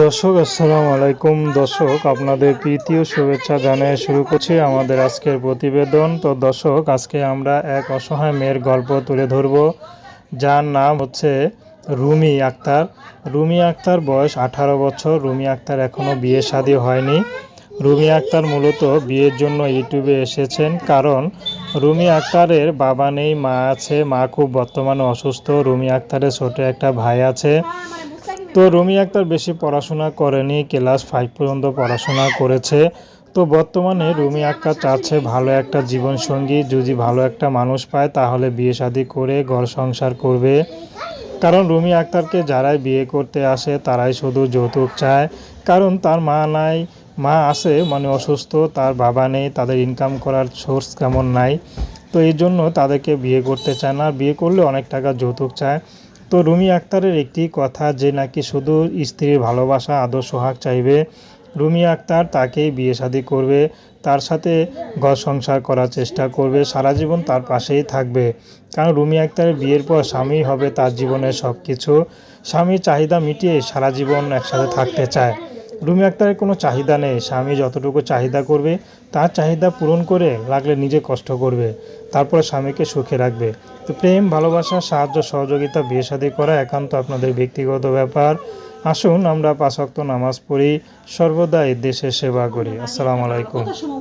দর্শক আসসালামু আলাইকুম। দর্শক আপনাদের প্রীতি ও শুভেচ্ছা জানিয়ে শুরু করছি আমাদের আজকের প্রতিবেদন। তো দর্শক আজকে আমরা এক অসহায় মেয়ের গল্প তুলে ধরব, যার নাম হচ্ছে রুমি আক্তার। রুমি আক্তার বয়স 18 বছর। রুমি আক্তার এখনও বিয়ে শাদী হয়নি। রুমি আক্তার মূলত বিয়ের জন্য ইউটিউবে এসেছেন, কারণ রুমি আক্তারের বাবা নেই, মা আছে। মা খুব বর্তমানে অসুস্থ। রুমি আক্তারের ছোট একটা ভাই আছে। তো রুমি আক্তার বেশি পড়াশোনা করেনি, ক্লাস 5 পর্যন্ত পড়াশোনা করেছে। তো বর্তমানে রুমি আক্তার চাচ্ছে ভালো একটা জীবনসঙ্গী, যদি ভালো একটা মানুষ পায় তাহলে বিয়ে শাদী করে ঘর সংসার করবে। কারণ রুমি আক্তারকে যারাই বিয়ে করতে আসে তারাই শুধু যৌতুক চায়, কারণ তার মা নাই, মা আছে মানে অসুস্থ, তার বাবা নেই, তাদের ইনকাম করার সোর্স কেমন নাই। তো এই জন্য তাদেরকে বিয়ে করতে চায় না, বিয়ে করলে অনেক টাকা যৌতুক চায়। তো রুমি আক্তারের একটি কথা যে নাকি শুধু স্ত্রীর ভালোবাসা আদর সোহাগ চাইবে। রুমি আক্তার তাকেই বিয়ে শাদী করবে, তার সাথে ঘর সংসার করার চেষ্টা করবে, সারা জীবন তার পাশেই থাকবে। কারণ রুমি আক্তারের বিয়ের পর স্বামী হবে তার জীবনের সব কিছু। স্বামীর চাহিদা মিটিয়ে সারা জীবন একসাথে থাকতে চায়। রুমি আক্তারের কোনো চাহিদা নেই, স্বামী যতটুকু চাহিদা করবে তার চাহিদা পূরণ করে লাগলে নিজে কষ্ট করবে, তারপরে স্বামীকে সুখে রাখবে। তো প্রেম, ভালোবাসা, সাহায্য, সহযোগিতা, বিয়ে শাদী করা একান্ত আপনাদের ব্যক্তিগত ব্যাপার। আসুন আমরা 5 ওয়াক্ত নামাজ পড়ি, সর্বদাই দেশের সেবা করি। আসসালামু আলাইকুম।